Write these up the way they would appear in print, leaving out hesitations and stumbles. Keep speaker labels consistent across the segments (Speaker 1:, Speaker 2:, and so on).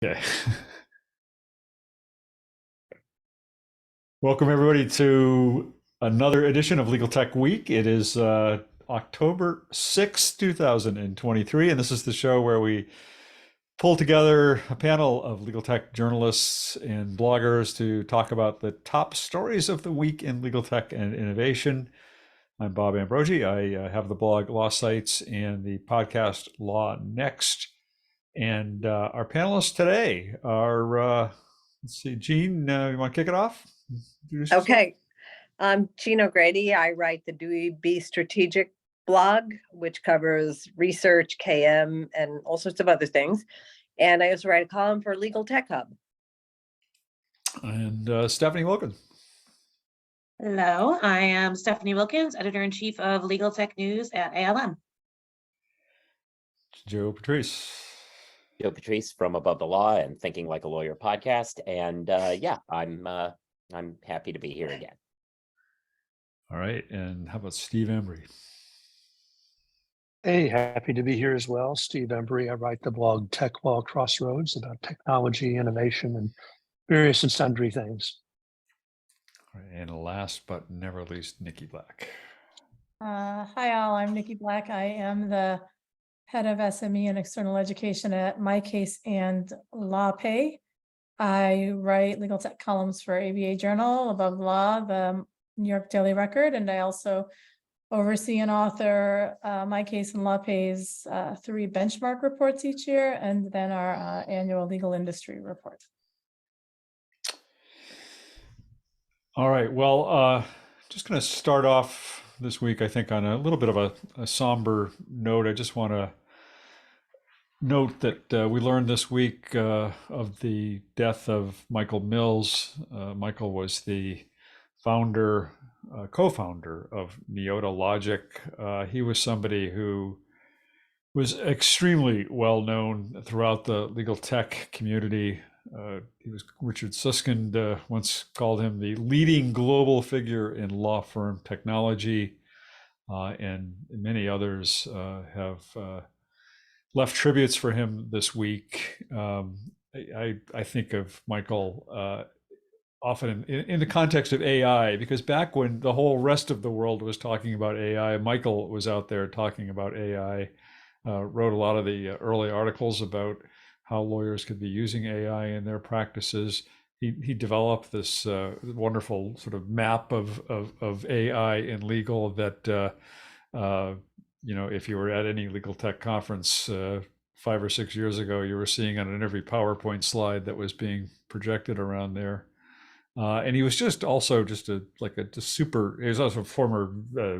Speaker 1: Okay. Welcome everybody to another edition of Legal Tech Week. It is October 6th, 2023, and this is the show where we pull together a panel of legal tech journalists and bloggers to talk about the top stories of the week in legal tech and innovation. I'm Bob Ambrogi. I have the blog Law Sites and the podcast Law Next. And our panelists today are, let's see, Jean, you want to kick it off?
Speaker 2: Okay. I'm Jean O'Grady. I write the Dewey B Strategic blog, which covers research, KM, and all sorts of other things. And I also write a column for Legal Tech Hub.
Speaker 1: And Stephanie Wilkins.
Speaker 3: Hello, I am Stephanie Wilkins, Editor-in-Chief of Legal Tech News at ALM.
Speaker 1: Joe Patrice.
Speaker 4: Joe Patrice from Above the Law and Thinking Like a Lawyer podcast. And yeah, I'm happy to be here again.
Speaker 1: All right. And how about Steve Embry?
Speaker 5: Hey, happy to be here as well. Steve Embry. I write the blog Tech Law Crossroads about technology, innovation, and various and sundry things.
Speaker 1: All right, and last but never least, Niki Black.
Speaker 6: Hi all, I'm Niki Black. I am the head of SME and external education at My Case and LawPay. I write legal tech columns for ABA Journal, Above the Law, the New York Daily Record, and I also oversee and author My Case and LawPay's 3 benchmark reports each year, and then our annual legal industry report.
Speaker 1: All right. Well, just going to start off this week, I think, on a little bit of a somber note. I just want to note that we learned this week of the death of Michael Mills. Michael was the founder, co-founder of Neota Logic. He was somebody who was extremely well known throughout the legal tech community. Richard Susskind once called him the leading global figure in law firm technology, and many others have left tributes for him this week. I think of Michael often in the context of AI, because back when the whole rest of the world was talking about AI, Michael was out there talking about AI, wrote a lot of the early articles about how lawyers could be using AI in their practices. He developed this wonderful sort of map of AI in legal that, if you were at any legal tech conference 5 or 6 years ago, you were seeing on every PowerPoint slide that was being projected around there. And he was just also just a super. He was also a former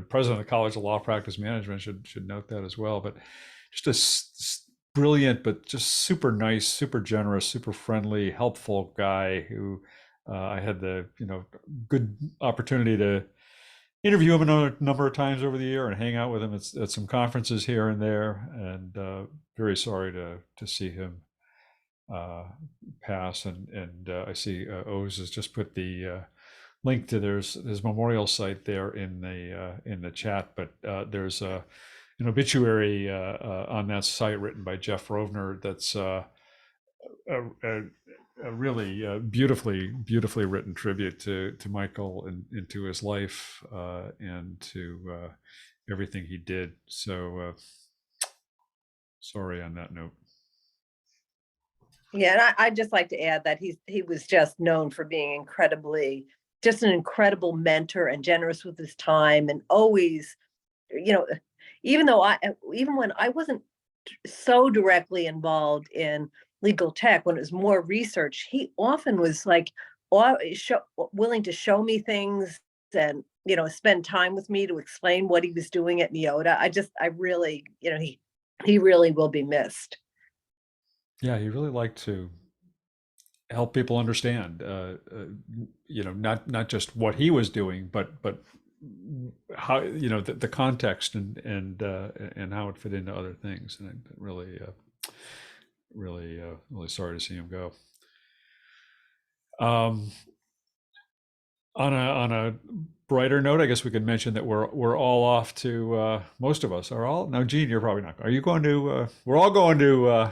Speaker 1: president of the College of Law Practice Management. Should note that as well. But just a brilliant, but just super nice, super generous, super friendly, helpful guy who I had the good opportunity to interview him a number of times over the year and hang out with him at some conferences here and there. And very sorry to see him pass. And I see Oz has just put the link to his memorial site there in the chat. But there's an obituary on that site written by Jeff Rovner that's a really beautifully written tribute to Michael and to his life and to everything he did. So sorry on that note.
Speaker 2: Yeah, and I'd just like to add that he was just known for being just an incredible mentor and generous with his time, and always, even when I wasn't so directly involved in legal tech, when it was more research, he often was willing to show me things and spend time with me to explain what he was doing at Neota. I really, he really will be missed.
Speaker 1: Yeah, he really liked to help people understand, not just what he was doing, but how the context and how it fit into other things. And I'm really sorry to see him go. On a brighter note, I guess we could mention that we're all off to most of us are all. Now, Gene, you're probably not. Are you going to? We're all going to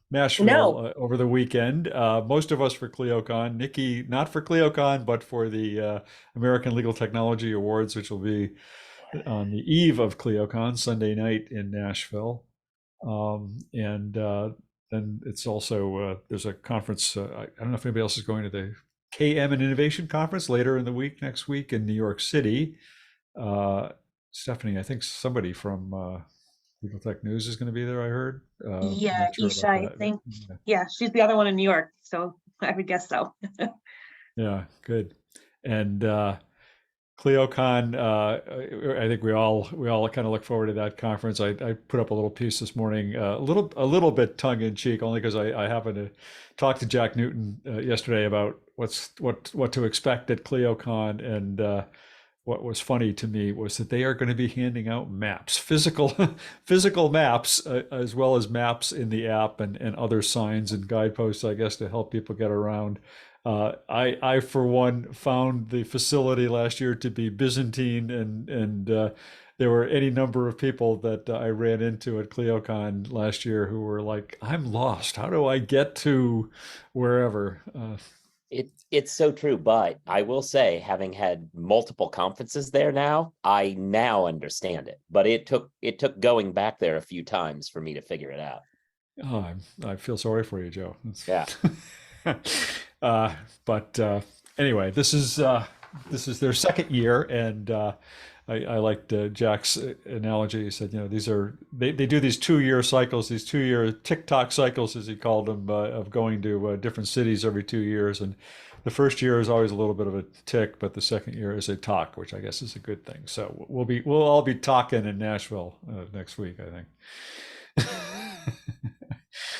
Speaker 1: Nashville
Speaker 2: No.
Speaker 1: over the weekend. Most of us for CleoCon. Niki, not for CleoCon, but for the American Legal Technology Awards, which will be on the eve of CleoCon, Sunday night in Nashville. And then it's also, there's a conference, I don't know if anybody else is going to the KM and Innovation Conference later in the week, next week in New York City. Stephanie, I think somebody from Legal Tech News is going to be there, I heard.
Speaker 3: Yeah,
Speaker 1: Not sure
Speaker 3: Isha,
Speaker 1: about
Speaker 3: I
Speaker 1: that.
Speaker 3: think.
Speaker 1: Yeah.
Speaker 3: Yeah, she's the other one in New York, so I would guess so.
Speaker 1: Yeah, good. And CleoCon, I think we all kind of look forward to that conference. I put up a little piece this morning, a little bit tongue in cheek, only because I happened to talk to Jack Newton yesterday about what to expect at CleoCon, and what was funny to me was that they are going to be handing out maps, physical maps, as well as maps in the app and other signs and guideposts, I guess, to help people get around. I for one found the facility last year to be Byzantine, and there were any number of people that I ran into at CleoCon last year who were like, "I'm lost. How do I get to wherever?"
Speaker 4: It's so true, but I will say, having had multiple conferences there now, I now understand it. But it took going back there a few times for me to figure it out.
Speaker 1: Oh, I feel sorry for you, Joe.
Speaker 4: Yeah.
Speaker 1: But anyway, this is their second year, and I liked Jack's analogy. He said, they do these 2-year cycles, these 2-year TikTok cycles, as he called them, of going to different cities every 2 years. And the first year is always a little bit of a tick, but the second year is a talk, which I guess is a good thing. So we'll all be talking in Nashville next week, I think.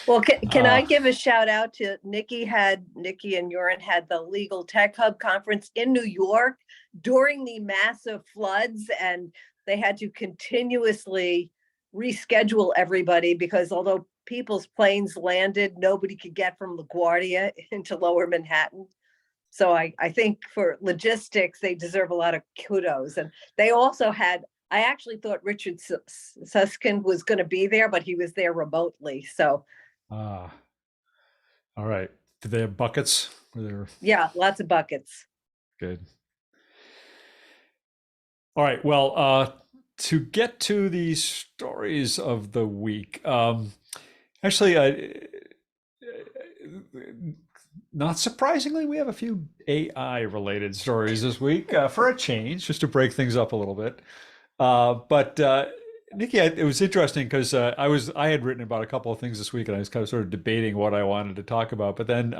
Speaker 2: Well, can I give a shout out to Niki and Joran had the Legal Tech Hub conference in New York during the massive floods, and they had to continuously reschedule everybody because although people's planes landed, nobody could get from LaGuardia into Lower Manhattan. So I think for logistics, they deserve a lot of kudos. And they also had, I actually thought Richard Susskind was going to be there, but he was there remotely. So
Speaker 1: all right. Did they have buckets?
Speaker 2: yeah, lots of buckets.
Speaker 1: Good. All right. Well, to get to the stories of the week, actually, not surprisingly, we have a few AI-related stories this week for a change, just to break things up a little bit. But Niki, it was interesting because I had written about a couple of things this week, and I was kind of sort of debating what I wanted to talk about. But then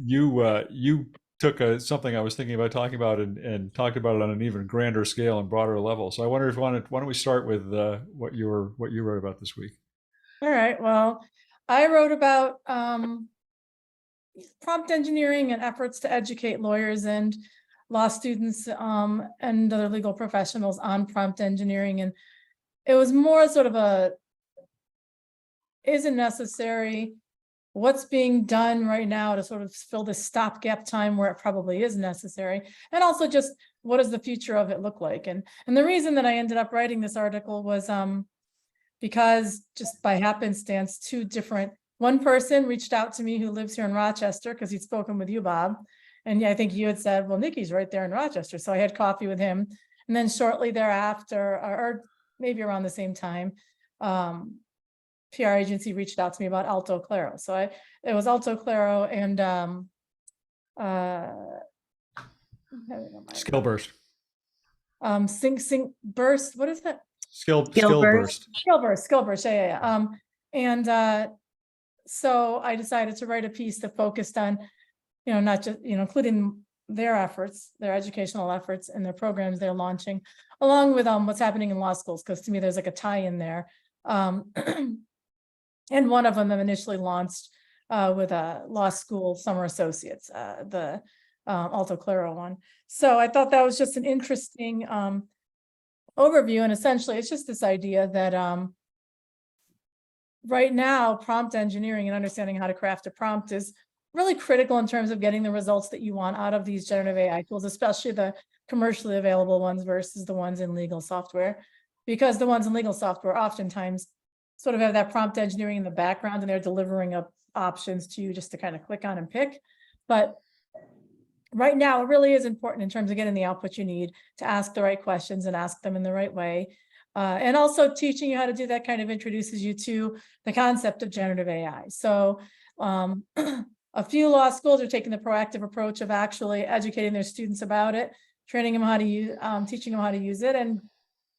Speaker 1: you took something I was thinking about talking about and talked about it on an even grander scale and broader level. So I wonder why don't we start with what you wrote about this week?
Speaker 6: All right. Well, I wrote about prompt engineering and efforts to educate lawyers and law students and other legal professionals on prompt engineering. And it was more sort of is it necessary? What's being done right now to sort of fill this stopgap time where it probably is necessary? And also just what does the future of it look like? And the reason that I ended up writing this article was because just by happenstance, one person reached out to me who lives here in Rochester because he'd spoken with you, Bob. And I think you had said, well, Niki's right there in Rochester. So I had coffee with him. And then shortly thereafter, or maybe around the same time, PR agency reached out to me about Alto Claro. So it was Alto Claro and
Speaker 1: SkillBurst.
Speaker 6: Burst. What is that?
Speaker 1: SkillBurst.
Speaker 6: SkillBurst. Yeah. And so I decided to write a piece that focused on, not just, including their efforts, their educational efforts and their programs they're launching, along with what's happening in law schools, because to me there's like a tie in there. And one of them initially launched with a law school summer associates, the Alto Claro one. So I thought that was just an interesting overview. And essentially, it's just this idea that right now, prompt engineering and understanding how to craft a prompt is really critical in terms of getting the results that you want out of these generative AI tools, especially the commercially available ones versus the ones in legal software, because the ones in legal software oftentimes sort of have that prompt engineering in the background, and they're delivering up options to you just to kind of click on and pick. But right now, it really is important in terms of getting the output you need to ask the right questions and ask them in the right way. And also teaching you how to do that kind of introduces you to the concept of generative AI. So a few law schools are taking the proactive approach of actually educating their students about it, training them how to use, teaching them how to use it, and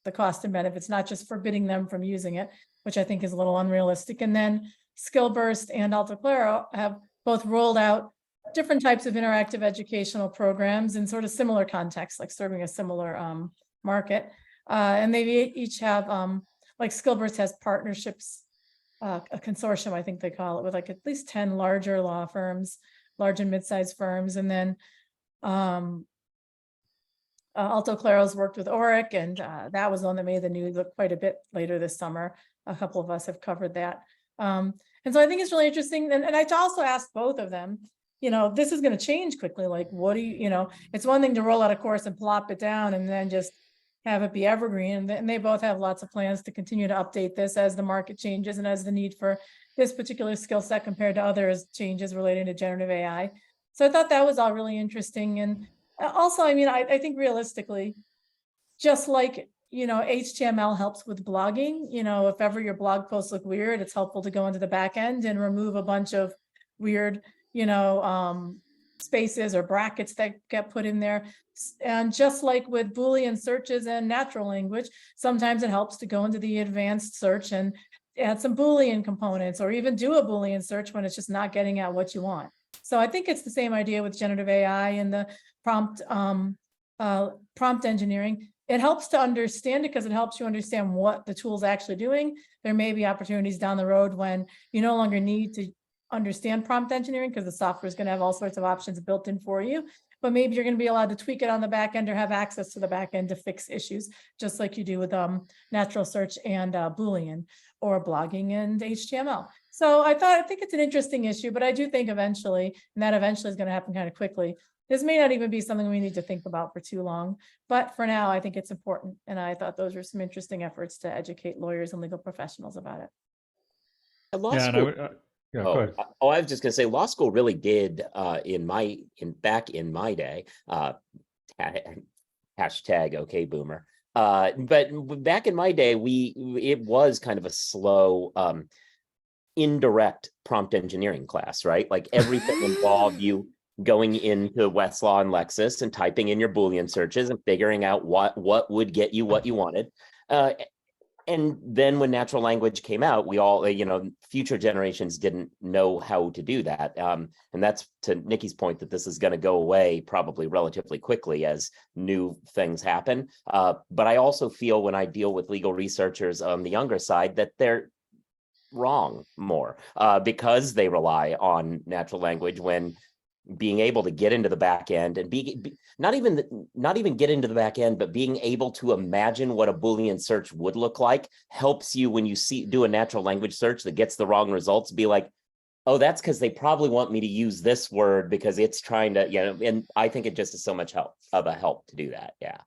Speaker 6: the cost and benefits, not just forbidding them from using it, which I think is a little unrealistic. And then SkillBurst and Altoclaro have both rolled out different types of interactive educational programs in sort of similar contexts, like serving a similar market. And they each have, like SkillBurst has partnerships, a consortium, I think they call it, with like at least 10 larger law firms, large and mid-sized firms. And then Altoclaro's worked with Oric, and that was one that made the news quite a bit later this summer. A couple of us have covered that. And so I think it's really interesting. And I also asked both of them, you know, this is going to change quickly. Like, what do you know, it's one thing to roll out a course and plop it down and then just have it be evergreen. And they both have lots of plans to continue to update this as the market changes and as the need for this particular skill set compared to others changes relating to generative AI. So I thought that was all really interesting. And also, I mean, I think realistically, just like, you know, HTML helps with blogging, you know, if ever your blog posts look weird, it's helpful to go into the back end and remove a bunch of weird, you know, spaces or brackets that get put in there. And just like with Boolean searches and natural language, sometimes it helps to go into the advanced search and add some Boolean components, or even do a Boolean search when it's just not getting at what you want. So I think it's the same idea with generative AI and the prompt engineering. It helps to understand it because it helps you understand what the tool's actually doing. There may be opportunities down the road when you no longer need to understand prompt engineering because the software is going to have all sorts of options built in for you. But maybe you're going to be allowed to tweak it on the back end or have access to the back end to fix issues, just like you do with natural search and Boolean, or blogging and HTML. So I think it's an interesting issue, but I do think eventually, and that eventually is going to happen kind of quickly. This may not even be something we need to think about for too long, but for now, I think it's important. And I thought those were some interesting efforts to educate lawyers and legal professionals about it.
Speaker 4: At law
Speaker 1: Yeah,
Speaker 4: school,
Speaker 1: yeah, go ahead.
Speaker 4: I was just going to say, law school really did back in my day. Hashtag okay boomer. But back in my day, it was kind of a slow, indirect prompt engineering class, right? Like everything involved you going into Westlaw and Lexis and typing in your Boolean searches and figuring out what would get you what you wanted. And then when natural language came out, we all, future generations didn't know how to do that. And that's to Niki's point that this is going to go away probably relatively quickly as new things happen. But I also feel when I deal with legal researchers on the younger side that they're wrong more because they rely on natural language when being able to get into the back end and not even get into the back end, but being able to imagine what a Boolean search would look like helps you when you do a natural language search that gets the wrong results, be like, oh, that's because they probably want me to use this word because it's trying to, and I think it just is so much help to do that. Yeah.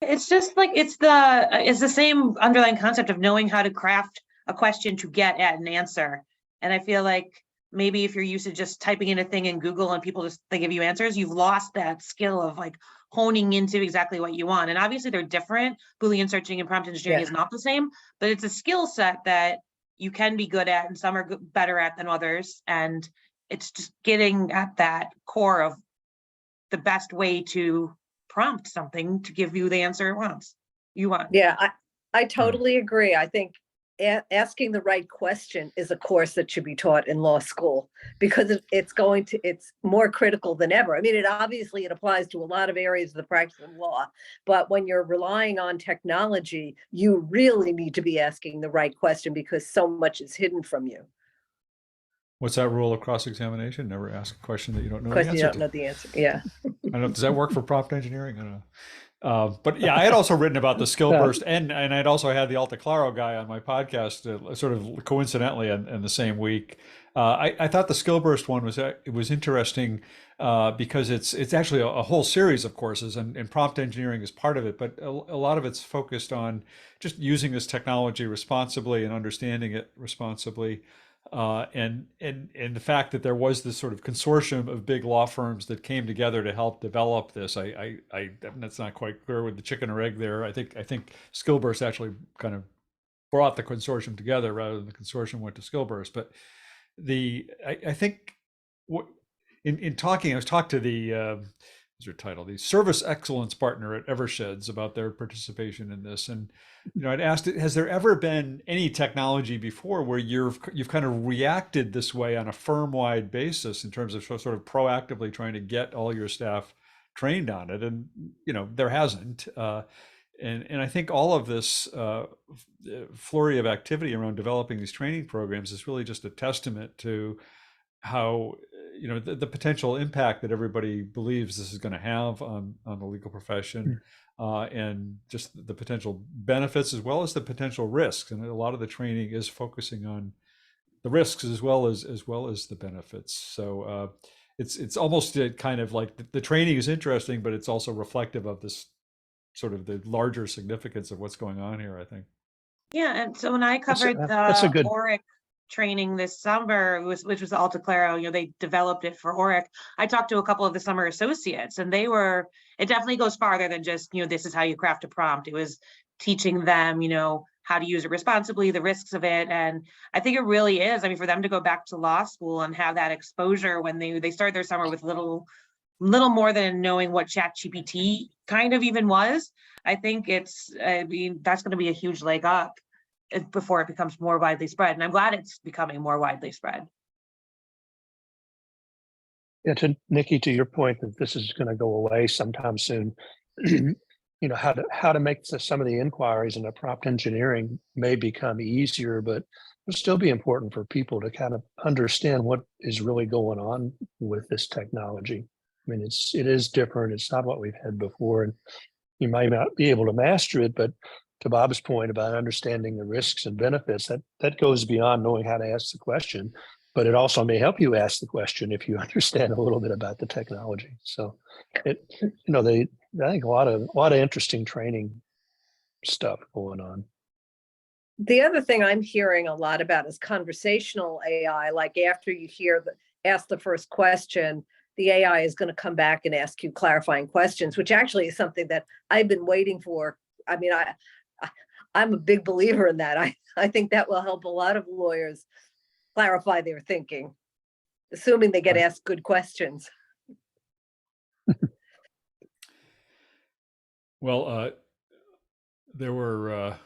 Speaker 3: It's just like, it's the same underlying concept of knowing how to craft a question to get at an answer. And I feel like maybe if you're used to just typing in a thing in Google and they give you answers, you've lost that skill of like honing into exactly what you want. And obviously they're different. Boolean searching and prompt engineering is not the same, but it's a skill set that you can be good at and some are better at than others. And it's just getting at that core of the best way to prompt something to give you the answer you want.
Speaker 2: Yeah, I totally agree. I think asking the right question is a course that should be taught in law school because it's more critical than ever. I mean, it applies to a lot of areas of the practice of law, but when you're relying on technology, you really need to be asking the right question because so much is hidden from you.
Speaker 1: What's that rule of cross-examination? Never ask a question that you don't know
Speaker 2: Question
Speaker 1: the
Speaker 2: you
Speaker 1: answer
Speaker 2: don't know the answer. Yeah.
Speaker 1: I don't know. Does that work for prompt engineering? I don't know. But yeah, I had also written about the SkillBurst and I'd also had the Altoclaro guy on my podcast sort of coincidentally in the same week. I thought the SkillBurst one was interesting because it's actually a whole series of courses, and prompt engineering is part of it, but a lot of it's focused on just using this technology responsibly and understanding it responsibly. And the fact that there was this sort of consortium of big law firms that came together to help develop this, that's not quite clear with the chicken or egg there. I think SkillBurst actually kind of brought the consortium together rather than the consortium went to SkillBurst. But I think what in talking, I was talking to the what's your title, the service excellence partner at Eversheds about their participation in this, and I'd asked, has there ever been any technology before where you've kind of reacted this way on a firm-wide basis in terms of sort of proactively trying to get all your staff trained on it? And there hasn't. And I think all of this flurry of activity around developing these training programs is really just a testament to how the potential impact that everybody believes this is going to have on the legal profession, and just the potential benefits as well as the potential risks. And a lot of the training is focusing on the risks as well as the benefits. So it's almost kind of like the training is interesting, but it's also reflective of this sort of the larger significance of what's going on here, I think.
Speaker 3: Yeah, and so when I covered
Speaker 5: that's a good
Speaker 3: ORIC training this summer, which was Alta Claro, they developed it for ORIC. I talked to a couple of the summer associates, and it definitely goes farther than just, this is how you craft a prompt. It was teaching them, how to use it responsibly, the risks of it. And I think it really is, for them to go back to law school and have that exposure when they start their summer with little more than knowing what ChatGPT kind of even was. I think that's going to be a huge leg up before it becomes more widely spread. And I'm glad it's becoming more widely spread.
Speaker 5: Yeah, Niki, to your point that this is going to go away sometime soon, how to make some of the inquiries into prompt engineering may become easier, but it'll still be important for people to kind of understand what is really going on with this technology. It is different. It's not what we've had before, and you might not be able to master it, but to Bob's point about understanding the risks and benefits, that goes beyond knowing how to ask the question, but it also may help you ask the question if you understand a little bit about the technology. So I think a lot of interesting training stuff going on.
Speaker 2: The other thing I'm hearing a lot about is conversational AI. Like after you ask the first question, the AI is going to come back and ask you clarifying questions, which actually is something that I've been waiting for. I'm a big believer in that. I think that will help a lot of lawyers clarify their thinking, assuming they get asked good questions.
Speaker 1: Well, there were a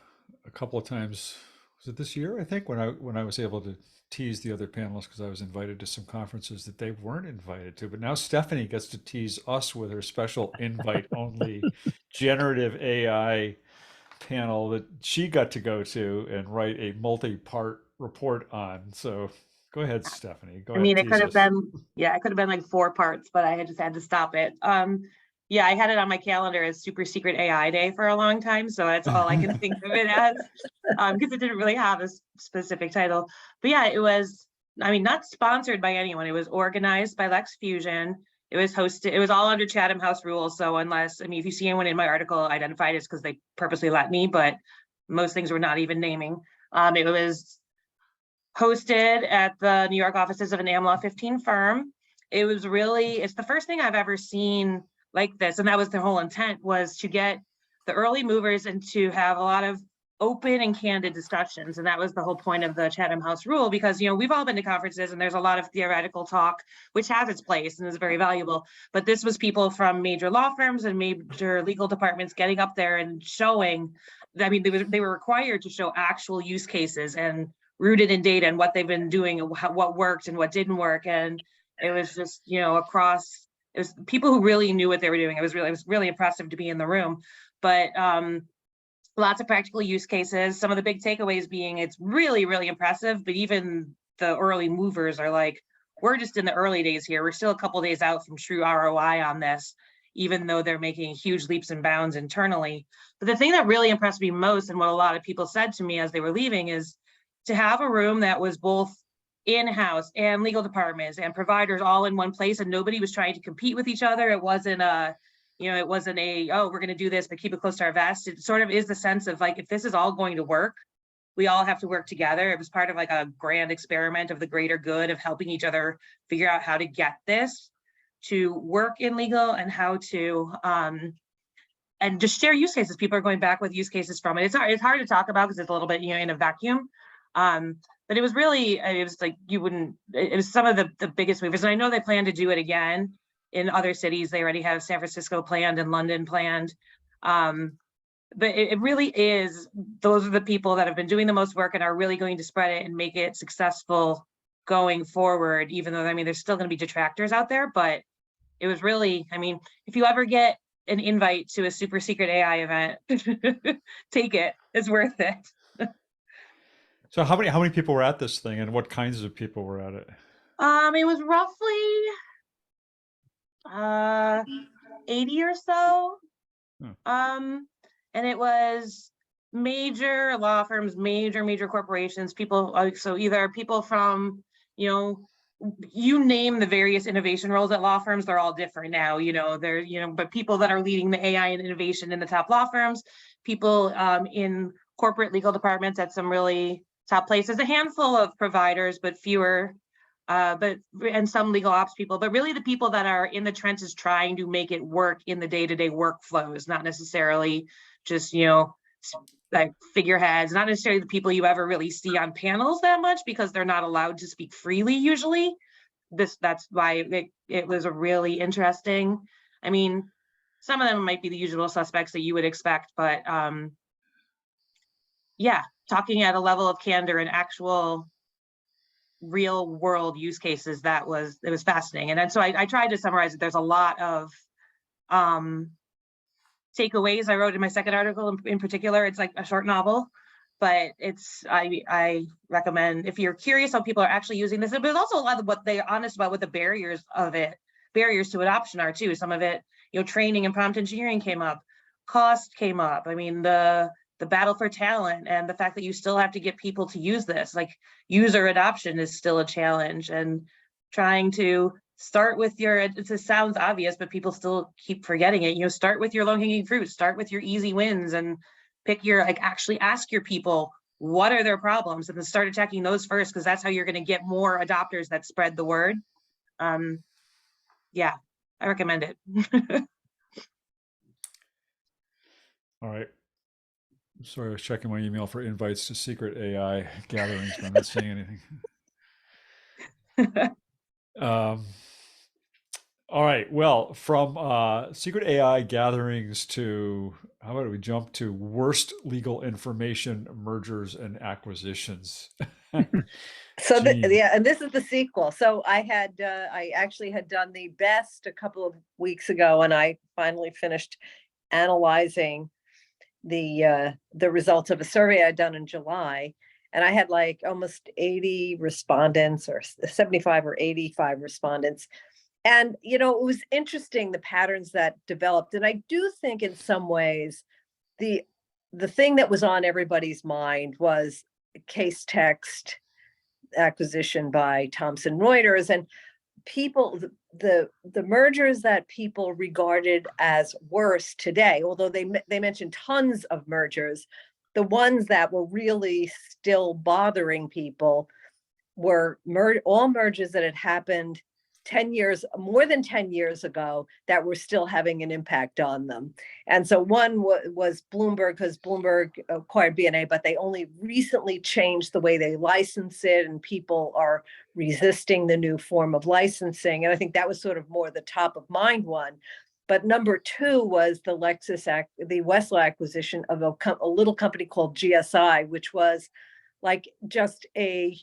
Speaker 1: couple of times, was it this year, I think, when I was able to tease the other panelists because I was invited to some conferences that they weren't invited to. But now Stephanie gets to tease us with her special invite-only generative AI panel that she got to go to and write a multi-part report on. So go ahead, Stephanie.
Speaker 3: It could have been, it could have been like 4 parts, but I just had to stop it. I had it on my calendar as Super Secret AI Day for a long time, so that's all I can think of it as, because it didn't really have a specific title. But yeah, it was, not sponsored by anyone. It was organized by Lex Fusion. It was hosted, it was all under Chatham House rules. So unless, if you see anyone in my article identified, it's because they purposely let me, but most things were not even naming. It was hosted at the New York offices of an AmLaw 15 firm. It's the first thing I've ever seen like this. And that was the whole intent, was to get the early movers and to have a lot of open and candid discussions. And that was the whole point of the Chatham House rule, because, we've all been to conferences and there's a lot of theoretical talk, which has its place and is very valuable. But this was people from major law firms and major legal departments getting up there and showing, they were required to show actual use cases and rooted in data and what they've been doing and what worked and what didn't work. And it was just, across, it was people who really knew what they were doing. It was really impressive to be in the room. But lots of practical use cases. Some of the big takeaways being it's really, really impressive, but even the early movers are like, we're just in the early days here. We're still a couple days out from true ROI on this, even though they're making huge leaps and bounds internally. But the thing that really impressed me most, and what a lot of people said to me as they were leaving, is to have a room that was both in-house and legal departments and providers all in one place, and nobody was trying to compete with each other. It wasn't a, it wasn't a, oh, we're going to do this, but keep it close to our vest. It sort of is the sense of like, if this is all going to work, we all have to work together. It was part of like a grand experiment of the greater good of helping each other figure out how to get this to work in legal and how to, and just share use cases. People are going back with use cases from it. It's hard to talk about because it's a little bit, in a vacuum. But it was really, it was like, it was some of the biggest movers. And I know they plan to do it again in other cities. They already have San Francisco planned and London planned. But it really is, those are the people that have been doing the most work and are really going to spread it and make it successful going forward, even though, there's still going to be detractors out there. But it was really, if you ever get an invite to a super secret AI event, take it. It's worth it.
Speaker 1: So how many people were at this thing, and what kinds of people were at it?
Speaker 3: It was roughly 80 or so. And it was major law firms, major corporations, people, so either people from, you name the various innovation roles at law firms, they're all different now, they're, but people that are leading the AI and innovation in the top law firms, people in corporate legal departments at some really top places, a handful of providers, but fewer, and some legal ops people, but really the people that are in the trenches trying to make it work in the day-to-day workflows, not necessarily just, like figureheads, not necessarily the people you ever really see on panels that much because they're not allowed to speak freely usually. That's why it was a really interesting. Some of them might be the usual suspects that you would expect, but yeah, talking at a level of candor and actual real world use cases, it was fascinating. And then so I tried to summarize it. There's a lot of takeaways I wrote in my second article in particular. It's like a short novel, but I recommend, if you're curious how people are actually using this, but there's also a lot of what they're honest about what the barriers to adoption are too. Some of it, training and prompt engineering came up, cost came up. The battle for talent and the fact that you still have to get people to use this, like user adoption is still a challenge, and trying to start with it sounds obvious, but people still keep forgetting it. Start with your low-hanging fruit, start with your easy wins, and pick actually ask your people, what are their problems? And then start attacking those first, because that's how you're going to get more adopters that spread the word. Yeah, I recommend it.
Speaker 1: All right. Sorry, I was checking my email for invites to secret AI gatherings, but I'm not seeing anything. All right. Well, from secret AI gatherings to, how about we jump to worst legal information mergers and acquisitions?
Speaker 2: So and this is the sequel. So I actually had done the best a couple of weeks ago, and I finally finished analyzing the results of a survey I'd done in July, and I had like almost 80 respondents, or 75 or 85 respondents. And, it was interesting, the patterns that developed. And I do think in some ways, the thing that was on everybody's mind was case text acquisition by Thomson Reuters, and people, the mergers that people regarded as worse today, although they mentioned tons of mergers, the ones that were really still bothering people were all mergers that had happened more than 10 years ago, that were still having an impact on them. And so one was Bloomberg, because Bloomberg acquired BNA, but they only recently changed the way they license it, and people are resisting the new form of licensing. And I think that was sort of more the top of mind one. But number two was the Westlaw acquisition of a little company called GSI, which was like just a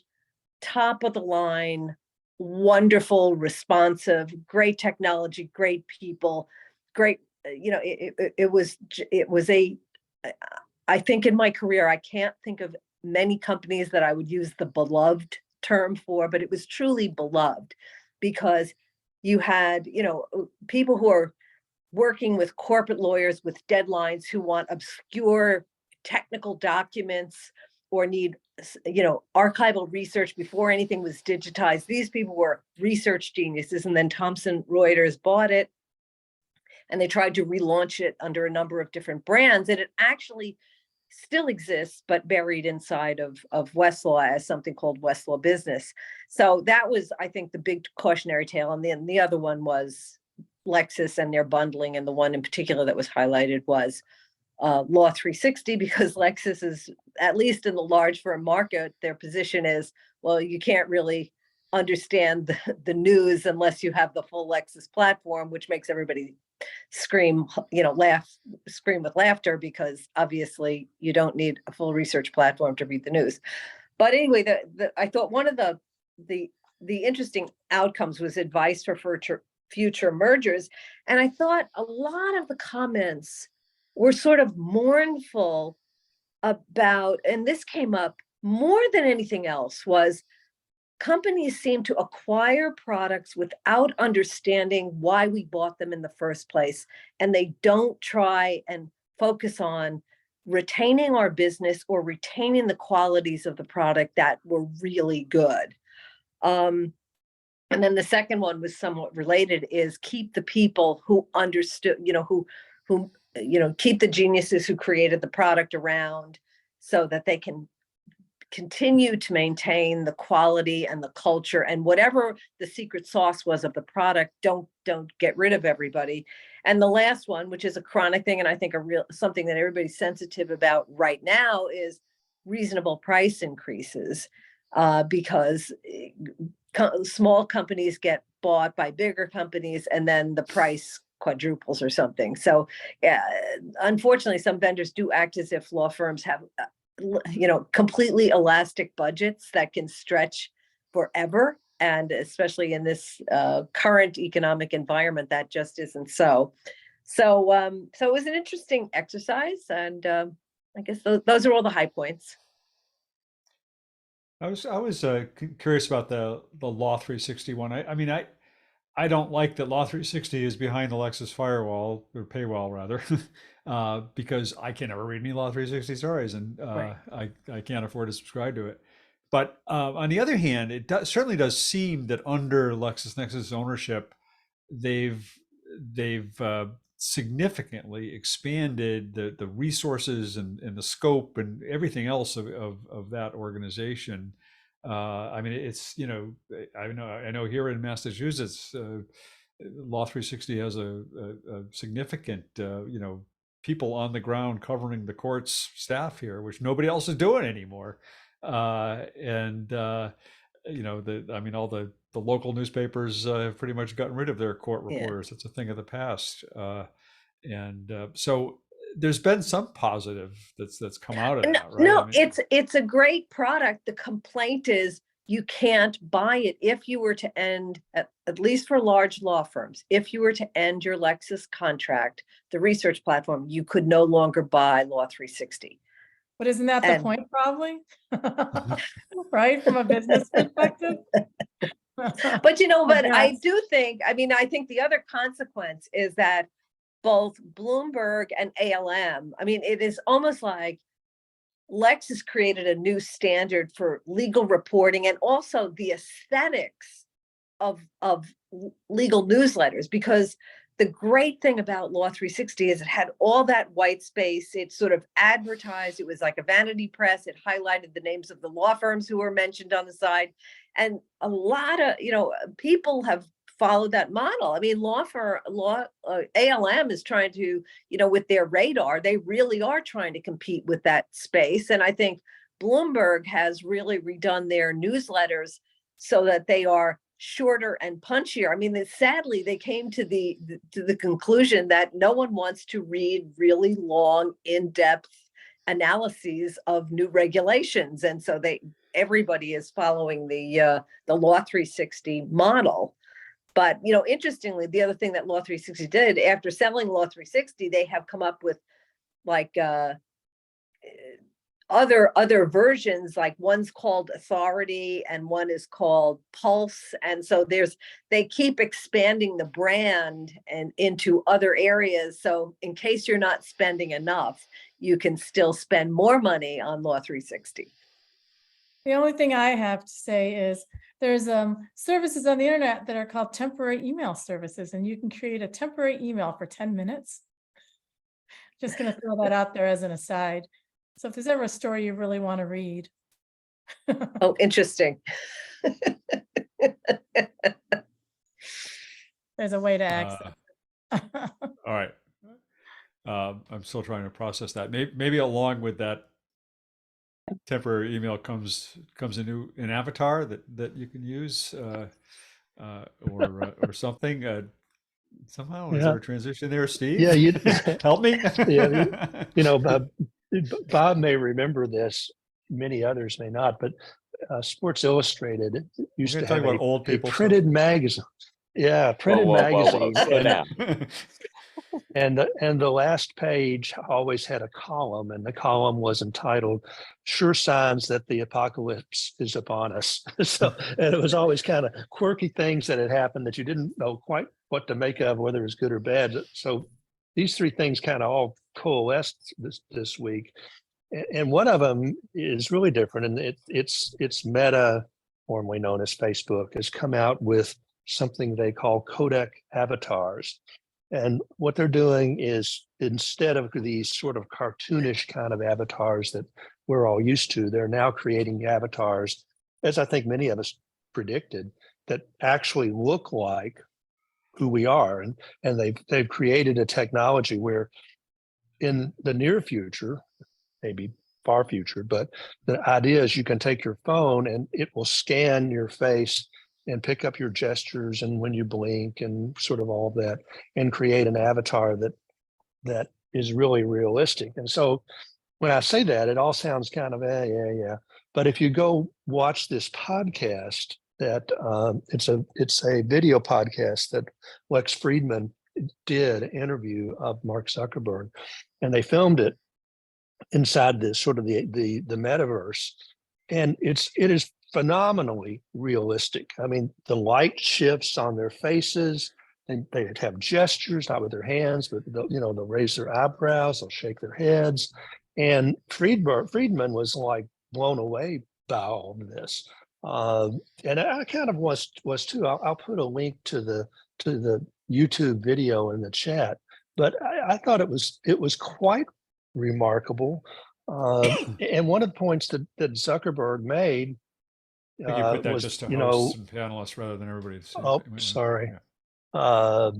Speaker 2: top of the line, wonderful, responsive, great technology, great people, great, it was I think in my career, I can't think of many companies that I would use the beloved term for, but it was truly beloved, because you had, people who are working with corporate lawyers with deadlines, who want obscure technical documents or need, archival research before anything was digitized. These people were research geniuses, and then Thomson Reuters bought it, and they tried to relaunch it under a number of different brands, and it actually still exists, but buried inside of Westlaw as something called Westlaw Business. So that was, I think, the big cautionary tale. And then the other one was Lexis and their bundling. And the one in particular that was highlighted was Law 360, because Lexis is, at least in the large firm market, their position is, well, you can't really understand the news unless you have the full Lexis platform, which makes everybody scream with laughter, because obviously you don't need a full research platform to read the news. But anyway, I thought one of the interesting outcomes was advice for future mergers. And I thought a lot of the comments were sort of mournful about, and this came up more than anything else, was companies seem to acquire products without understanding why we bought them in the first place. And they don't try and focus on retaining our business or retaining the qualities of the product that were really good. And then the second one was somewhat related, is keep the people who understood, who keep the geniuses who created the product around, so that they can continue to maintain the quality and the culture, and whatever the secret sauce was of the product, don't get rid of everybody. And the last one, which is a chronic thing, and I think something that everybody's sensitive about right now, is reasonable price increases, because small companies get bought by bigger companies, and then the price quadruples or something. So unfortunately, some vendors do act as if law firms have completely elastic budgets that can stretch forever. And especially in this current economic environment, that just isn't so. So it was an interesting exercise. And I guess those are all the high points.
Speaker 1: I was curious about the Law 360 one. I don't like that Law 360 is behind the Lexis firewall, or paywall rather, because I can never read any Law 360 stories, and
Speaker 2: Right.
Speaker 1: I can't afford to subscribe to it. But on the other hand, it certainly does seem that under LexisNexis ownership, they've significantly expanded the resources and the scope and everything else of that organization. It's, I know here in Massachusetts, Law 360 has a significant, people on the ground covering the court's staff here, which nobody else is doing anymore. All the local newspapers have pretty much gotten rid of their court reporters. It's a thing of the past. So there's been some positive that's come out of that, right?
Speaker 2: No, it's a great product. The complaint is you can't buy it if you were to end, at least for large law firms, if you were to end your Lexis contract, the research platform, you could no longer buy Law 360.
Speaker 6: But isn't that the point, probably? Right, from a business perspective?
Speaker 2: But I do think, I think the other consequence is that both Bloomberg and ALM, it is almost like Lexis created a new standard for legal reporting, and also the aesthetics of legal newsletters, because the great thing about Law 360 is it had all that white space. It sort of advertised, it was like a vanity press. It highlighted the names of the law firms who were mentioned on the side. And a lot of, people have followed that model. ALM is trying to, with their radar, they really are trying to compete with that space. And I think Bloomberg has really redone their newsletters so that they are shorter and punchier. Sadly, they came to the conclusion that no one wants to read really long, in-depth analyses of new regulations, and so everybody is following the Law 360 model. But interestingly, the other thing that Law 360 did after selling Law 360, they have come up with like other versions, like one's called Authority and one is called Pulse. And so they keep expanding the brand and into other areas. So in case you're not spending enough, you can still spend more money on Law 360.
Speaker 6: The only thing I have to say is there's services on the internet that are called temporary email services, and you can create a temporary email for 10 minutes. Just going to throw that out there as an aside. So if there's ever a story you really want to read.
Speaker 2: Oh, interesting.
Speaker 6: There's a way to access.
Speaker 1: All right. I'm still trying to process that. Maybe along with that temporary email comes an avatar that you can use, or something. Somehow, is
Speaker 5: Yeah.
Speaker 1: there a transition there, Steve?
Speaker 5: Yeah, you
Speaker 1: Help me.
Speaker 5: Bob may remember this, many others may not, but Sports Illustrated used
Speaker 1: We're
Speaker 5: to
Speaker 1: gonna talk
Speaker 5: have
Speaker 1: about old
Speaker 5: a
Speaker 1: people stuff.
Speaker 5: printed magazine. Yeah, printed
Speaker 4: whoa,
Speaker 5: magazine.
Speaker 4: slow down.
Speaker 5: And the last page always had a column, and the column was entitled "Sure Signs That the Apocalypse is Upon Us." So, and it was always kind of quirky things that had happened that you didn't know quite what to make of, whether it was good or bad. So these three things kind of all coalesced this week, and one of them is really different, and it's Meta, formerly known as Facebook, has come out with something they call codec avatars. And what they're doing is, instead of these sort of cartoonish kind of avatars that we're all used to, they're now creating avatars, as I think many of us predicted, that actually look like who we are. And they've created a technology where in the near future, maybe far future, but the idea is you can take your phone and it will scan your face and pick up your gestures and when you blink and sort of all that, and create an avatar that is really realistic. And so when I say that, it all sounds kind of yeah. But if you go watch this podcast, that it's a video podcast that Lex Friedman did, an interview of Mark Zuckerberg, and they filmed it inside this sort of the metaverse, and it is phenomenally realistic. I mean, the light shifts on their faces, and they have gestures, not with their hands, but they'll raise their eyebrows, they'll shake their heads. And Friedman was like blown away by all of this, and I kind of was too. I'll put a link to the YouTube video in the chat, but I thought it was quite remarkable. And one of the points that Zuckerberg made
Speaker 1: I think you put that
Speaker 5: was,
Speaker 1: just to host some panelists rather than everybody.
Speaker 5: Oh, sorry.
Speaker 1: Yeah.
Speaker 5: All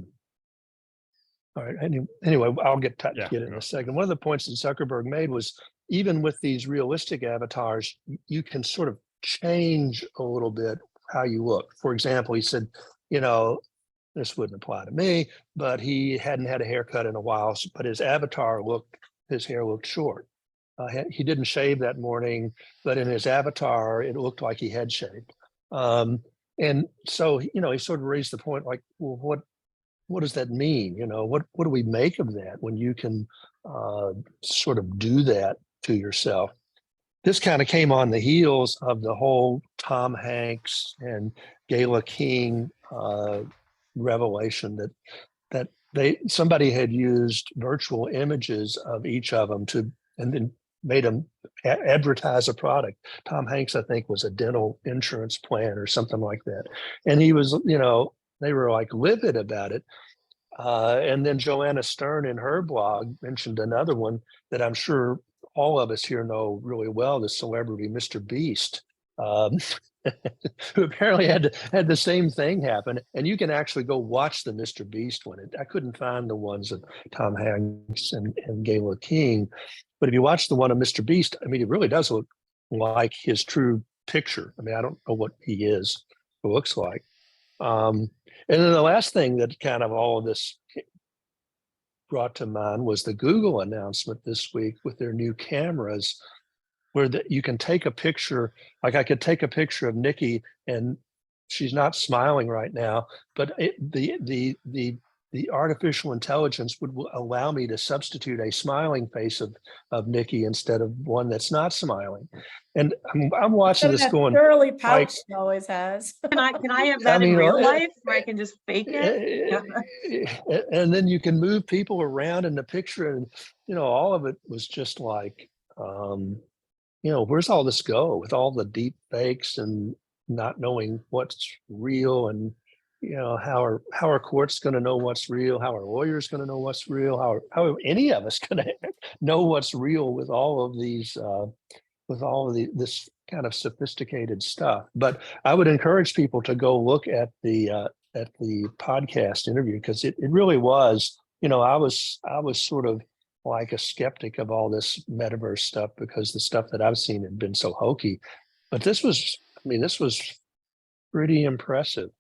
Speaker 5: right. Anyway, I'll get to it in
Speaker 1: go.
Speaker 5: a second. One of the points that Zuckerberg made was, even with these realistic avatars, you can sort of change a little bit how you look. For example, he said, this wouldn't apply to me, but he hadn't had a haircut in a while, but his avatar his hair looked short. He didn't shave that morning, but in his avatar, it looked like he had shaved. And so, he sort of raised the point, like, well, what does that mean? What do we make of that when you can sort of do that to yourself? This kind of came on the heels of the whole Tom Hanks and Gayla King revelation that somebody had used virtual images of each of them and then made them advertise a product. Tom Hanks, I think, was a dental insurance plan or something like that. And he was, they were like livid about it. And then Joanna Stern in her blog mentioned another one that I'm sure all of us here know really well, the celebrity Mr. Beast, who apparently had the same thing happen. And you can actually go watch the Mr. Beast one. I couldn't find the ones of Tom Hanks and Gayla King, but if you watch the one of Mr. Beast, I mean, it really does look like his true picture. I mean, I don't know what he is or looks like. And then the last thing that kind of all of this brought to mind was the Google announcement this week with their new cameras, where you can take a picture. Like, I could take a picture of Niki, and she's not smiling right now, but the artificial intelligence would allow me to substitute a smiling face of Niki instead of one that's not smiling. And I'm watching this going,
Speaker 6: curly pouch she always has.
Speaker 3: Can I have that in real life where I can just fake it?
Speaker 5: And then you can move people around in the picture, and all of it was just like where's all this go with all the deep fakes and not knowing what's real, and how are courts going to know what's real? How are lawyers going to know what's real? How are any of us going to know what's real with all of these this kind of sophisticated stuff? But I would encourage people to go look at the podcast interview, because it really was, I was sort of like a skeptic of all this metaverse stuff, because the stuff that I've seen had been so hokey. But this was pretty impressive.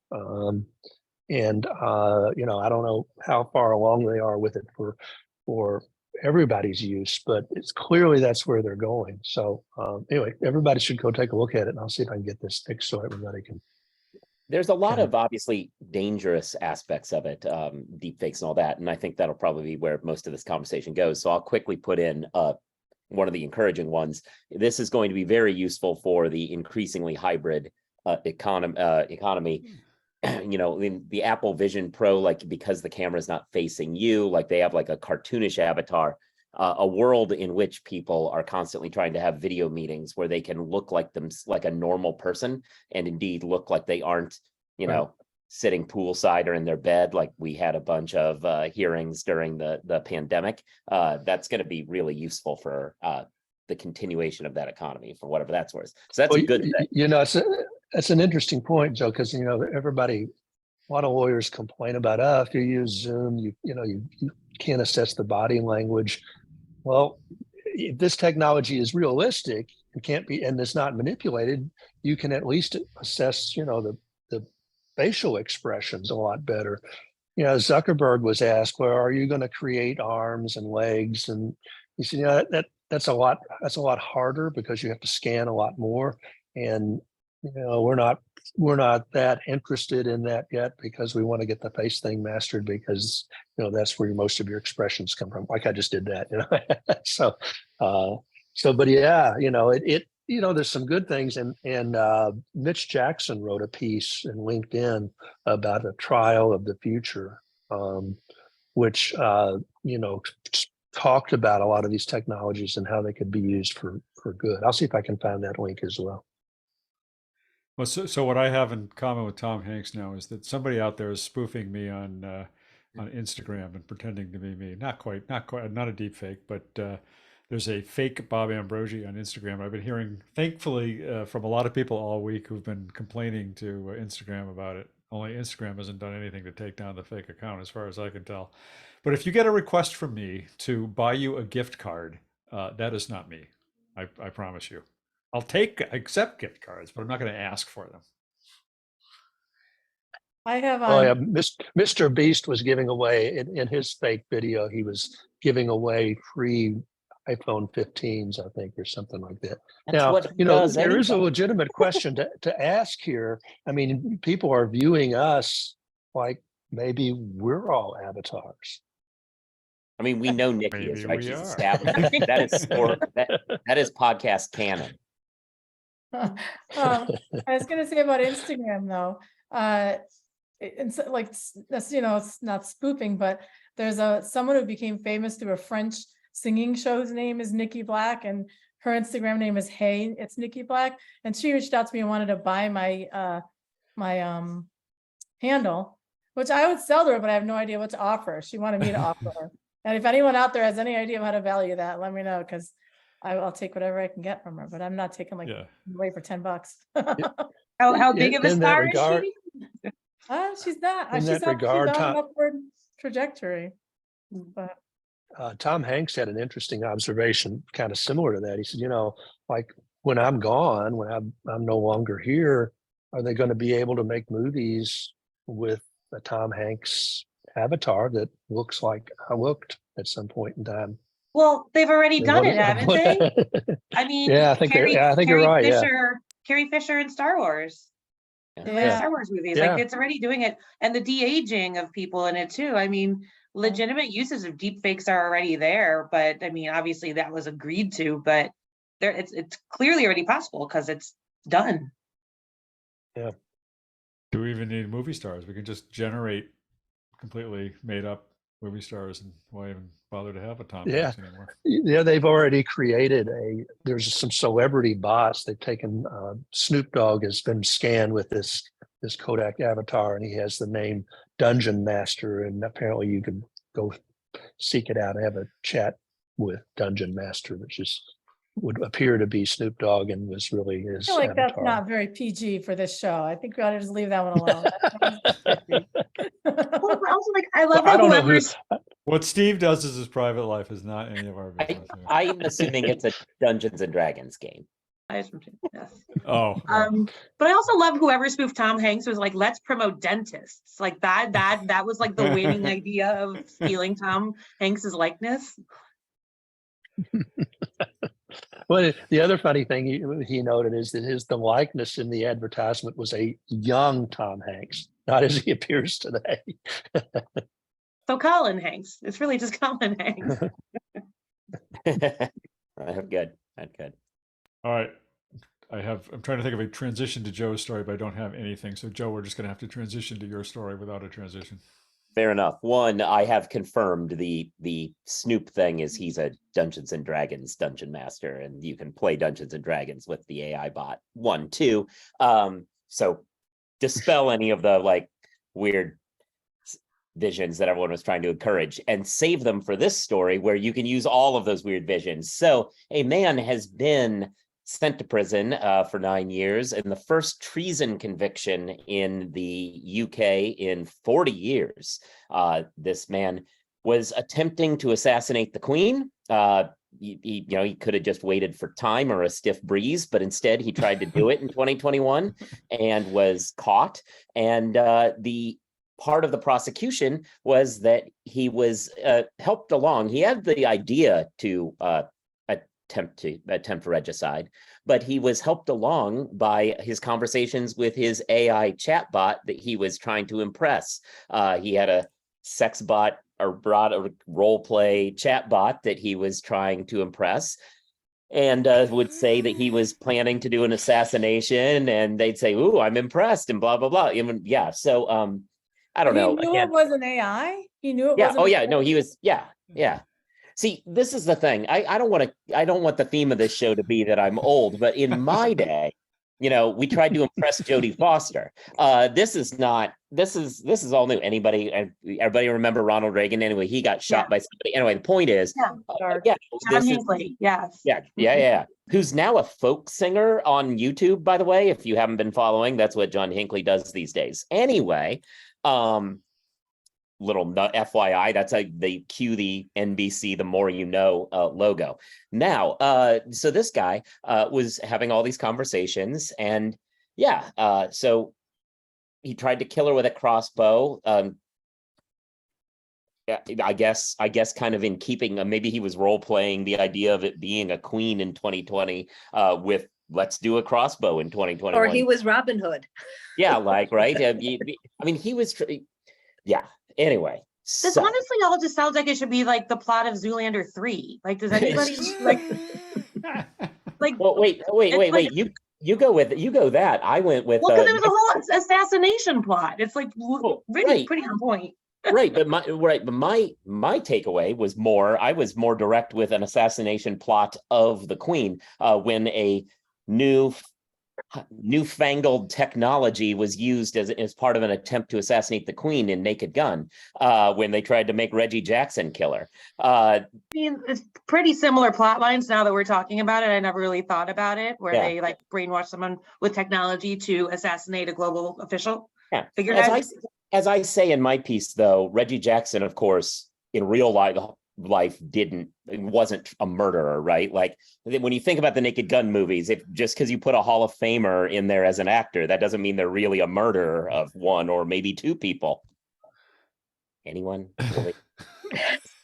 Speaker 5: And I don't know how far along they are with it for everybody's use, but it's clearly that's where they're going. So anyway, everybody should go take a look at it, and I'll see if I can get this fixed so everybody can.
Speaker 4: There's a lot
Speaker 5: Okay.
Speaker 4: of obviously dangerous aspects of it, deep fakes and all that. And I think that'll probably be where most of this conversation goes. So I'll quickly put in one of the encouraging ones. This is going to be very useful for the increasingly hybrid economy. In the Apple Vision Pro, like, because the camera is not facing you, like they have like a cartoonish avatar, a world in which people are constantly trying to have video meetings where they can look like them, like a normal person, and indeed look like they aren't,
Speaker 5: Right.
Speaker 4: sitting poolside or in their bed. Like we had a bunch of hearings during the pandemic. That's going to be really useful for the continuation of that economy, for whatever that's worth. So that's a good thing.
Speaker 5: It's an interesting point, Joe, because a lot of lawyers complain about, if you use Zoom, you can't assess the body language. Well, if this technology is realistic and can't be, and it's not manipulated, you can at least assess, the facial expressions a lot better. Zuckerberg was asked, well, are you going to create arms and legs? And he said, that's a lot harder, because you have to scan a lot more. And we're not that interested in that yet, because we want to get the face thing mastered, because that's where most of your expressions come from. Like I just did that, but yeah, there's some good things. And Mitch Jackson wrote a piece in LinkedIn about a trial of the future, which talked about a lot of these technologies and how they could be used for good. I'll see if I can find that link as well.
Speaker 1: Well, so what I have in common with Tom Hanks now is that somebody out there is spoofing me on Instagram and pretending to be me. Not quite, not a deep fake, but there's a fake Bob Ambrogi on Instagram. I've been hearing, thankfully, from a lot of people all week who've been complaining to Instagram about it. Only Instagram hasn't done anything to take down the fake account, as far as I can tell. But if you get a request from me to buy you a gift card, that is not me. I promise you. I'll accept gift cards, but I'm not going to ask for them.
Speaker 6: I have
Speaker 5: Oh yeah, Mr. Beast was giving away in his fake video. He was giving away free iPhone 15s, I think, or something like that.
Speaker 4: That's
Speaker 5: Now,
Speaker 4: what he does
Speaker 5: there is a
Speaker 4: anyway.
Speaker 5: legitimate question to ask here. I mean, people are viewing us like maybe we're all avatars.
Speaker 4: I mean, we know Niki
Speaker 1: Maybe
Speaker 4: is, right?
Speaker 1: we
Speaker 4: She's
Speaker 1: are.
Speaker 4: established. That is podcast canon.
Speaker 6: I was going to say about Instagram though, it's like that's it's not spoofing, but there's someone who became famous through a French singing show. His name is Niki Black, and her Instagram name is Hey, it's Niki Black, and she reached out to me and wanted to buy my handle, which I would sell to her, but I have no idea what to offer. She wanted me to offer her, and if anyone out there has any idea of how to value that, let me know, because I'll take whatever I can get from her, but I'm not taking like away for $10.
Speaker 3: How big of a
Speaker 5: In that
Speaker 3: star
Speaker 5: regard,
Speaker 3: is she?
Speaker 6: She's not.
Speaker 5: In
Speaker 6: She's
Speaker 5: that regard,
Speaker 6: on an
Speaker 5: Tom,
Speaker 6: upward trajectory. But
Speaker 5: Tom Hanks had an interesting observation, kind of similar to that. He said, like when I'm gone, when I'm no longer here, are they going to be able to make movies with a Tom Hanks avatar that looks like I looked at some point in time?
Speaker 3: Well, they've already done it, haven't they? I mean,
Speaker 5: Yeah, I think you're right.
Speaker 3: Carrie Fisher in Star Wars.
Speaker 6: Yeah.
Speaker 3: Star Wars movies,
Speaker 5: Yeah.
Speaker 3: like it's already doing it, and the de-aging of people in it too. I mean, legitimate uses of deep fakes are already there, but I mean, obviously that was agreed to, but it's clearly already possible because it's done.
Speaker 5: Yeah.
Speaker 1: Do we even need movie stars? We can just generate completely made up movie stars, and why even bother to have a Tom
Speaker 5: Yeah.
Speaker 1: Hanks anymore?
Speaker 5: Yeah, they've already created there's some celebrity bots. They've taken Snoop Dogg has been scanned with this Kodak avatar, and he has the name Dungeon Master, and apparently you can go seek it out and have a chat with Dungeon Master, which would appear to be Snoop Dogg and was really
Speaker 6: I
Speaker 5: his
Speaker 6: feel like that's
Speaker 5: avatar.
Speaker 6: not very PG for this show. I think we ought to just leave that one alone.
Speaker 3: Well, also, like, I love
Speaker 5: I
Speaker 3: that
Speaker 5: don't know who.
Speaker 3: whoever's
Speaker 1: What Steve does is his private life is not any of our business.
Speaker 4: I'm assuming it's a Dungeons and Dragons game.
Speaker 3: yes.
Speaker 1: Oh,
Speaker 3: But I also love whoever spoofed Tom Hanks was like, let's promote dentists. Like that was like the winning idea of stealing Tom Hanks's likeness.
Speaker 5: Well, the other funny thing he noted is that the likeness in the advertisement was a young Tom Hanks, not as he appears today.
Speaker 3: So Colin Hanks. It's really just Colin Hanks.
Speaker 4: Good. Good.
Speaker 1: all right. I'm trying to think of a transition to Joe's story, but I don't have anything. So Joe, we're just going to have to transition to your story without a transition.
Speaker 4: Fair enough. One, I have confirmed the Snoop thing is he's a Dungeons and Dragons dungeon master, and you can play Dungeons and Dragons with the AI bot. 1, 2. So dispel any of the like weird visions that everyone was trying to encourage, and save them for this story where you can use all of those weird visions. So a man has been sent to prison for 9 years, and the first treason conviction in the UK in 40 years. This man was attempting to assassinate the Queen. He could have just waited for time or a stiff breeze, but instead he tried to do it in 2021 and was caught. And the part of the prosecution was that he was helped along. He had the idea to attempt regicide, but he was helped along by his conversations with his AI chatbot that he was trying to impress. He had a sex bot or brought a role play chatbot that he was trying to impress, and would say that he was planning to do an assassination, and they'd say, "Ooh, I'm impressed," and blah blah blah. Yeah. So I don't know.
Speaker 6: He knew it was an AI. He knew it.
Speaker 4: Yeah.
Speaker 6: wasn't
Speaker 4: Oh
Speaker 6: a
Speaker 4: yeah. No,
Speaker 6: person?
Speaker 4: he was. Yeah. Yeah. See, this is the thing. I don't want the theme of this show to be that I'm old, but in my day, we tried to impress Jodie Foster. This is all new. Everybody remember Ronald Reagan? Anyway, he got shot by somebody. Anyway, the point is,
Speaker 3: John Hinckley. Yes.
Speaker 4: Yeah. Who's now a folk singer on YouTube, by the way, if you haven't been following. That's what John Hinckley does these days. Anyway, little FYI, that's they cue the NBC, the more you know logo. Now, so this guy was having all these conversations, and so he tried to kill her with a crossbow. I guess kind of in keeping, maybe he was role playing the idea of it being a queen in 2020 with let's do a crossbow in 2021.
Speaker 2: Or he was Robin Hood.
Speaker 4: Yeah, like, right. I mean, he was, anyway.
Speaker 3: This honestly all just sounds like it should be like the plot of Zoolander 3. Like, does anybody like
Speaker 4: Well, wait.
Speaker 3: like,
Speaker 4: You go that. I went with
Speaker 3: well, because there was a whole assassination plot. It's like pretty on point.
Speaker 4: Right, but my takeaway was I was more direct with an assassination plot of the Queen when a newfangled technology was used as part of an attempt to assassinate the Queen in Naked Gun, when they tried to make Reggie Jackson kill her.
Speaker 3: I mean, it's pretty similar plot lines now that we're talking about it. I never really thought about it, where they like brainwash someone with technology to assassinate a global official.
Speaker 4: Yeah.
Speaker 3: Figurehead.
Speaker 4: As I say in my piece, though, Reggie Jackson, of course, in real life wasn't a murderer, right? Like, when you think about the Naked Gun movies, if just because you put a Hall of Famer in there as an actor, that doesn't mean they're really a murderer of one or maybe two people. Anyone really?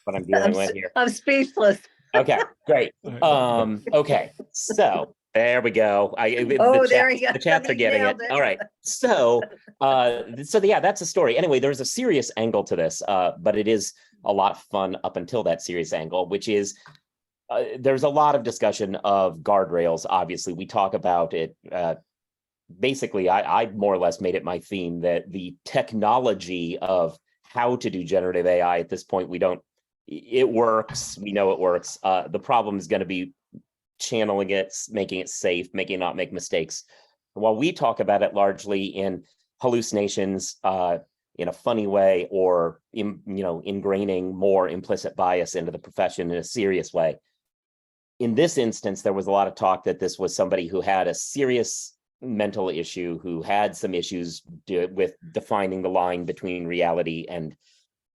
Speaker 4: What I'm dealing with here?
Speaker 2: I'm speechless.
Speaker 4: Okay, great. Okay, so there we go.
Speaker 2: There you go.
Speaker 4: The chats are getting it. All right. So yeah, that's a story. Anyway, there's a serious angle to this, but it is a lot of fun up until that serious angle, which is there's a lot of discussion of guardrails. Obviously, we talk about it. Basically, I more or less made it my theme that the technology of how to do generative AI at this point. We don't, it works. We know it works. The problem is going to be channeling it, making it safe, making it not make mistakes. While we talk about it largely in hallucinations, in a funny way, or ingraining more implicit bias into the profession in a serious way. In this instance, there was a lot of talk that this was somebody who had a serious mental issue, who had some issues with defining the line between reality and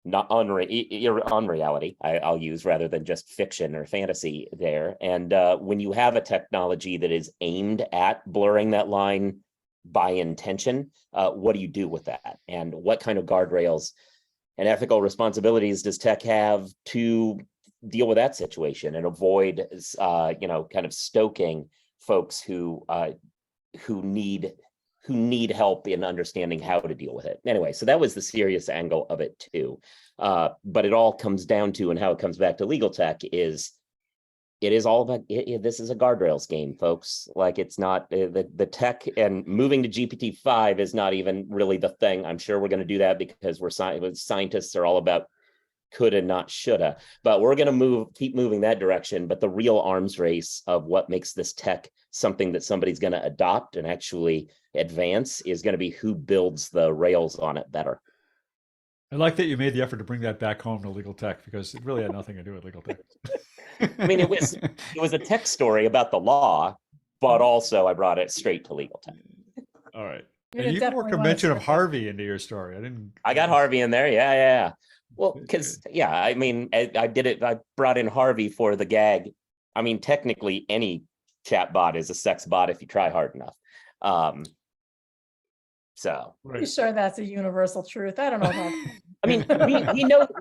Speaker 4: not unreality, I'll use, rather than just fiction or fantasy there. And when you have a technology that is aimed at blurring that line by intention, what do you do with that? And what kind of guardrails and ethical responsibilities does tech have to deal with that situation and avoid, kind of stoking folks who need help in understanding how to deal with it. Anyway, so that was the serious angle of it too. But it all comes down to, and how it comes back to legal tech is, it is all about, this is a guardrails game, folks. Like, it's not the tech, and moving to GPT-5 is not even really the thing. I'm sure we're going to do that because scientists are all about coulda, not shoulda, but we're going to keep moving that direction. But the real arms race of what makes this tech something that somebody's going to adopt and actually advance is going to be who builds the rails on it better.
Speaker 1: I like that you made the effort to bring that back home to legal tech, because it really had nothing to do with legal tech.
Speaker 4: I mean, it was a tech story about the law, but also I brought it straight to legal tech.
Speaker 1: All right.
Speaker 6: You're
Speaker 1: And you even
Speaker 6: definitely
Speaker 1: worked a
Speaker 6: wanna
Speaker 1: mention of
Speaker 6: start that.
Speaker 1: Harvey into your story.
Speaker 4: I got Harvey in there. Yeah. Well, because, I mean, I did it. I brought in Harvey for the gag. I mean, technically, any chat bot is a sex bot if you try hard enough. So
Speaker 6: Pretty sure that's a universal truth. I don't know about.
Speaker 4: I mean,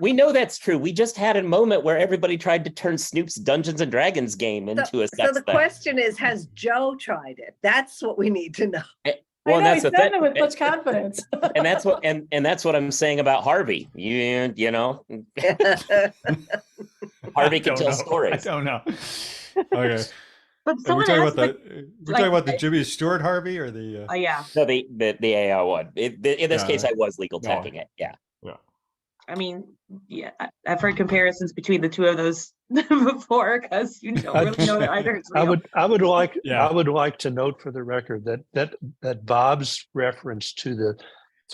Speaker 4: we know that's true. We just had a moment where everybody tried to turn Snoop's Dungeons and Dragons game into a sex
Speaker 2: So the
Speaker 4: thing.
Speaker 2: question is, has Joe tried it? That's what we need to know.
Speaker 4: Well,
Speaker 6: I know,
Speaker 4: and
Speaker 6: he's
Speaker 4: that's
Speaker 6: done it with much confidence.
Speaker 4: and that's what I'm saying about Harvey. You know, Harvey can tell stories.
Speaker 1: I don't know. Okay.
Speaker 3: But
Speaker 1: Are we
Speaker 3: someone
Speaker 1: talking
Speaker 3: asked,
Speaker 1: about talking about the Jimmy Stewart Harvey or the?
Speaker 3: yeah.
Speaker 4: No, the AI one. In this case, I was legal
Speaker 1: No.
Speaker 4: teching it. Yeah.
Speaker 3: I mean, yeah, I've heard comparisons between the two of those before, because you don't really know that either is real.
Speaker 5: I would like
Speaker 1: Yeah.
Speaker 5: I would like to note for the record that Bob's reference to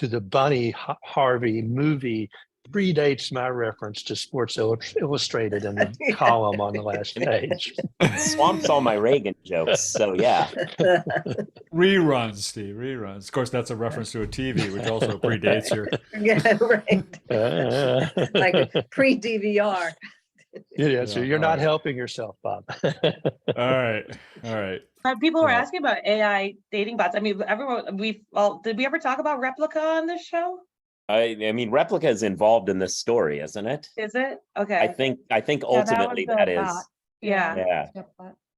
Speaker 5: the Bunny Harvey movie predates my reference to Sports Illustrated in the column on the last page.
Speaker 4: Swamps all my Reagan jokes. So yeah.
Speaker 1: Reruns, Steve, reruns. Of course, that's a reference to a TV, which also predates your.
Speaker 2: Yeah, right. Like pre-DVR.
Speaker 5: Yeah, so you're
Speaker 1: all
Speaker 5: not
Speaker 1: right.
Speaker 5: helping yourself, Bob.
Speaker 1: All right.
Speaker 3: People were
Speaker 1: Yeah.
Speaker 3: asking about AI dating bots. I mean, did we ever talk about Replica on this show?
Speaker 4: I mean, Replica is involved in this story, isn't it?
Speaker 3: Is it? Okay.
Speaker 4: I think ultimately
Speaker 6: was
Speaker 4: that
Speaker 6: the
Speaker 4: is.
Speaker 6: bot.
Speaker 3: Yeah.
Speaker 4: Yeah.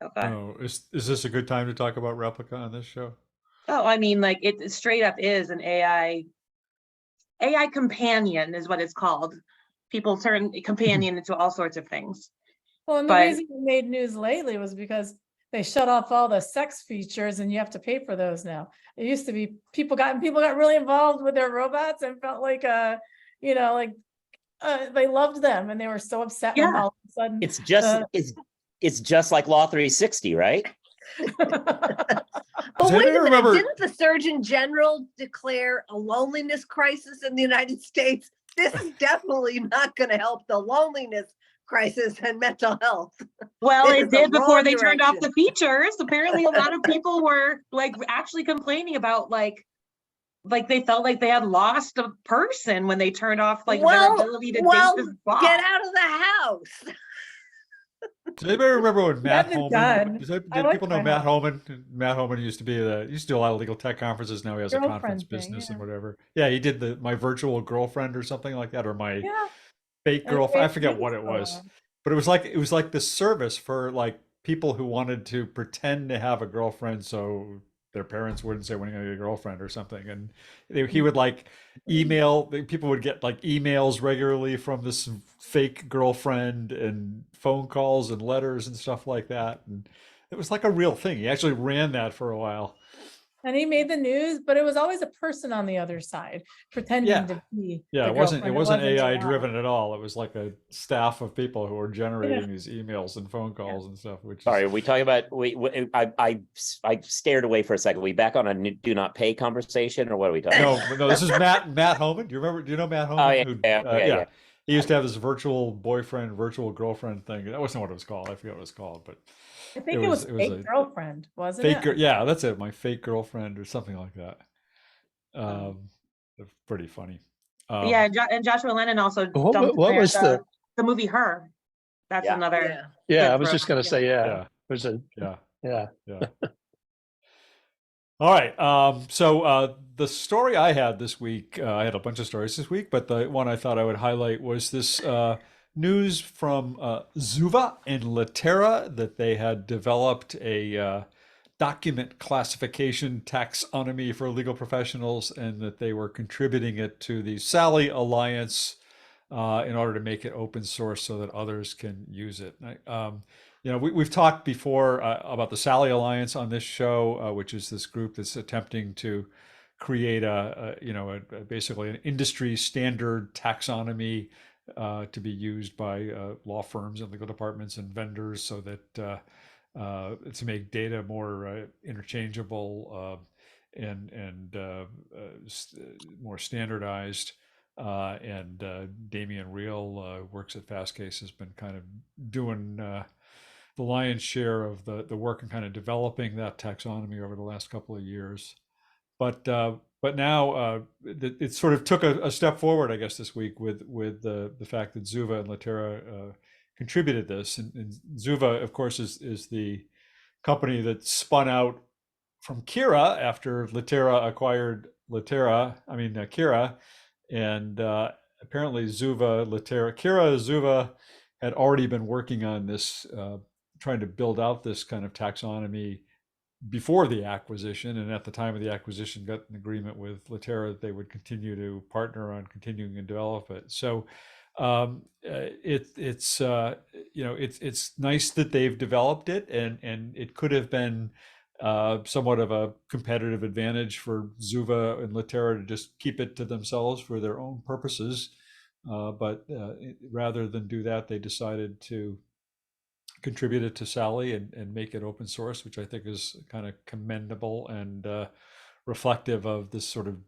Speaker 3: Okay.
Speaker 1: Oh, is this a good time to talk about Replica on this show?
Speaker 3: Oh, I mean, like, it straight up is an AI companion is what it's called. People turn companion into all sorts of things.
Speaker 6: Well, and the
Speaker 3: But-
Speaker 6: reason it made news lately was because they shut off all the sex features and you have to pay for those now. It used to be people got really involved with their robots and felt like they loved them and they were so upset when
Speaker 3: Yeah.
Speaker 6: all of a sudden
Speaker 4: It's just like Law 360, right?
Speaker 2: But
Speaker 1: Does
Speaker 2: wait a
Speaker 1: anybody
Speaker 2: minute,
Speaker 1: remember-
Speaker 2: didn't the Surgeon General declare a loneliness crisis in the United States? This is definitely not going to help the loneliness crisis and mental health.
Speaker 3: Well,
Speaker 2: This
Speaker 3: it
Speaker 2: is the
Speaker 3: did before
Speaker 2: wrong
Speaker 3: they turned off the
Speaker 2: direction.
Speaker 3: features. Apparently, a lot of people were like actually complaining about like they felt like they had lost a person when they turned off their ability to date this bot.
Speaker 2: Get out of the house.
Speaker 1: Does anybody remember when Matt
Speaker 6: That'd be
Speaker 1: Holman?
Speaker 6: done.
Speaker 1: Did
Speaker 6: I like
Speaker 1: people know
Speaker 6: Matt
Speaker 1: Matt Holman? Matt Holman used to do a lot of legal tech conferences. Now he has a
Speaker 6: Girlfriend
Speaker 1: conference
Speaker 6: thing,
Speaker 1: business and
Speaker 6: yeah.
Speaker 1: whatever. Yeah, he did my virtual girlfriend or something like that, or my
Speaker 6: Yeah.
Speaker 1: fake
Speaker 6: And
Speaker 1: girlfriend. I
Speaker 6: great
Speaker 1: forget
Speaker 6: news
Speaker 1: what it
Speaker 6: for
Speaker 1: was,
Speaker 6: them.
Speaker 1: but it was like this service for like people who wanted to pretend to have a girlfriend so their parents wouldn't say when you're gonna get a girlfriend or something. And he would like email, people would get like emails regularly from this fake girlfriend and phone calls and letters and stuff like that. And it was like a real thing. He actually ran that for a while.
Speaker 6: And he made the news, but it was always a person on the other side pretending
Speaker 1: Yeah.
Speaker 6: to be
Speaker 1: Yeah,
Speaker 6: the
Speaker 1: it wasn't
Speaker 6: girlfriend.
Speaker 1: AI driven at all. It was like a staff of people who were generating
Speaker 6: Yeah.
Speaker 1: these emails and phone calls and stuff. Which
Speaker 4: Sorry,
Speaker 1: is,
Speaker 4: are we talking about, I stared away for a second. We back on a do not pay conversation, or what are we talking about?
Speaker 1: no, this is Matt Homan. Do you know Matt Homan?
Speaker 4: Oh, yeah,
Speaker 1: Who,
Speaker 4: yeah.
Speaker 1: He used to have this virtual boyfriend, virtual girlfriend thing. That wasn't what it was called. I forget what it was called, but
Speaker 6: I think it was
Speaker 1: a
Speaker 6: fake girlfriend, wasn't it?
Speaker 1: yeah, that's it. My fake girlfriend or something like that.
Speaker 6: Oh.
Speaker 1: Pretty funny.
Speaker 3: Yeah, and Joshua Lennon also
Speaker 5: What,
Speaker 3: dumped
Speaker 5: what
Speaker 3: in there
Speaker 5: was the?
Speaker 3: the movie Her. That's
Speaker 4: Yeah.
Speaker 3: another.
Speaker 5: Yeah,
Speaker 3: good
Speaker 5: I was
Speaker 3: throw.
Speaker 5: just going to say, yeah.
Speaker 1: Yeah.
Speaker 5: There's a
Speaker 1: Yeah.
Speaker 5: yeah.
Speaker 1: Yeah. All right. So the story I had this week, I had a bunch of stories this week, but the one I thought I would highlight was this news from Zuva and Litera that they had developed a document classification taxonomy for legal professionals, and that they were contributing it to the SALI Alliance in order to make it open source so that others can use it. We've talked before about the SALI Alliance on this show, which is this group that's attempting to create basically an industry standard taxonomy to be used by law firms and legal departments and vendors, so that to make data more interchangeable and more standardized. And Damian Reel works at Fastcase, has been kind of doing the lion's share of the work and kind of developing that taxonomy over the last couple of years. But now it sort of took a step forward, I guess, this week with the fact that Zuva and Litera contributed this. And Zuva, of course, is the company that spun out from Kira after Litera acquired Kira. And apparently Kira Zuva had already been working on this, trying to build out this kind of taxonomy before the acquisition. And at the time of the acquisition, got an agreement with Litera that they would continue to partner on continuing to develop it. So it's nice that they've developed it, and it could have been somewhat of a competitive advantage for Zuva and Litera to just keep it to themselves for their own purposes. But rather than do that, they decided to contribute it to SALI and make it open source, which I think is kind of commendable and reflective of this sort of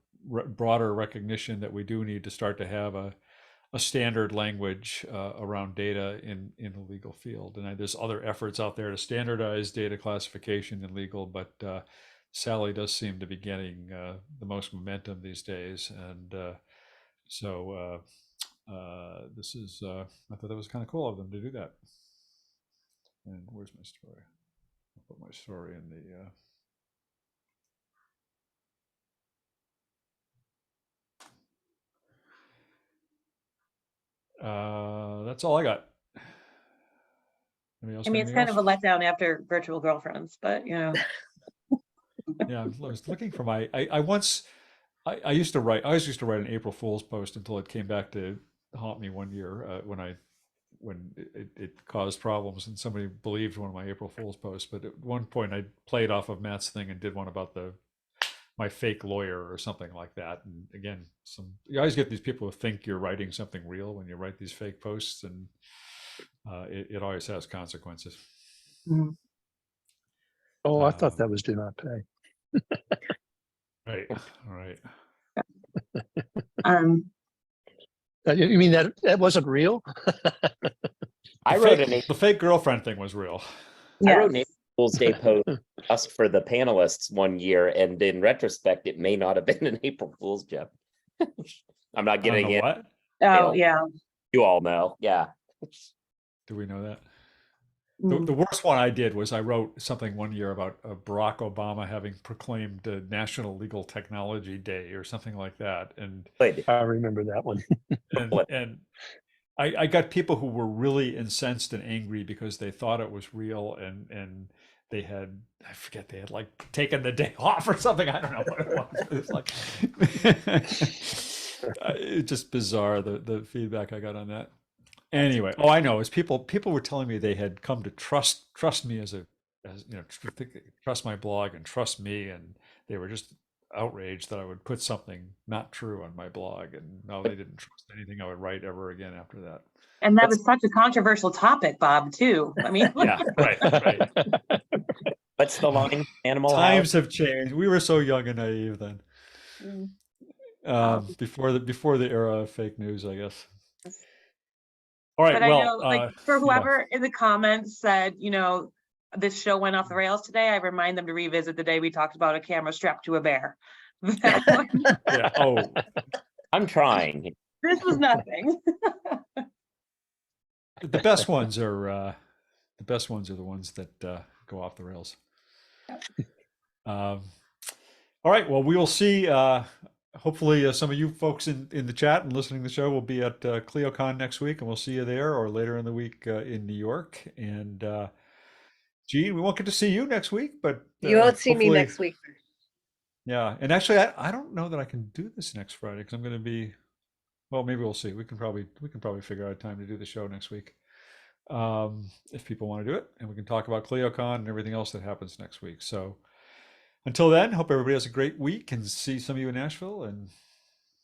Speaker 1: broader recognition that we do need to start to have a standard language around data in the legal field. And there's other efforts out there to standardize data classification in legal, but SALI does seem to be getting the most momentum these days. And so this is, I thought that was kind of cool of them to do that. And where's my story? I'll put my story in the that's all I got.
Speaker 3: It's kind of a letdown after virtual girlfriends, but
Speaker 1: yeah, I was looking for my. I used to write. I always used to write an April Fool's post until it came back to haunt me one year when it caused problems and somebody believed one of my April Fool's posts. But at one point, I played off of Matt's thing and did one about my fake lawyer or something like that. And again, you always get these people who think you're writing something real when you write these fake posts, and it always has consequences.
Speaker 3: mm-hmm.
Speaker 5: Oh, I thought that was do not pay.
Speaker 1: Right. All right.
Speaker 5: You mean that wasn't real?
Speaker 1: The fake girlfriend thing was real.
Speaker 4: I wrote an April Fool's Day post just for the panelists one year, and in retrospect, it may not have been an April Fool's joke. I'm not getting it.
Speaker 1: What?
Speaker 3: Oh, yeah.
Speaker 4: You all know. Yeah.
Speaker 1: Do we know that? The worst one I did was I wrote something one year about Barack Obama having proclaimed a National Legal Technology Day or something like that. And
Speaker 5: I remember that one.
Speaker 1: and I got people who were really incensed and angry because they thought it was real, and they had, I forget, they had like taken the day off or something. I don't know what it was. It's like it's just bizarre, the feedback I got on that. Anyway, I know, is people were telling me they had come to trust me as trust my blog and trust me, and they were just outraged that I would put something not true on my blog, and no, they didn't trust anything I would write ever again after that.
Speaker 3: And that was such a controversial topic, Bob, too. I mean,
Speaker 1: Yeah, right.
Speaker 4: What's the line? Animal
Speaker 1: Times
Speaker 4: House?
Speaker 1: have changed. We were so young and naive then. Before the era of fake news, I guess. All right.
Speaker 3: but
Speaker 1: Well,
Speaker 3: I know, like, for
Speaker 1: yeah.
Speaker 3: whoever in the comments said, you know, this show went off the rails today, I remind them to revisit the day we talked about a camera strapped to a bear. That one,
Speaker 1: Yeah. Oh,
Speaker 4: I'm trying.
Speaker 3: this was nothing.
Speaker 1: the best ones are the ones that go off the rails. All right. Well, we will see. Hopefully, some of you folks in the chat and listening to the show will be at ClioCon next week, and we'll see you there, or later in the week in New York. And Gene, we won't get to see you next week, but
Speaker 2: You won't see me
Speaker 1: hopefully-
Speaker 2: next week.
Speaker 1: Yeah, and actually, I don't know that I can do this next Friday because I'm going to be. Well, maybe we'll see. We can probably figure out a time to do the show next week, if people want to do it, and we can talk about ClioCon and everything else that happens next week. So until then, hope everybody has a great week, and see some of you in Nashville, and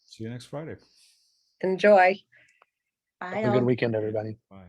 Speaker 1: see you next Friday.
Speaker 2: Enjoy.
Speaker 3: Bye,
Speaker 5: Have a good
Speaker 3: all.
Speaker 5: weekend, everybody.
Speaker 1: Bye.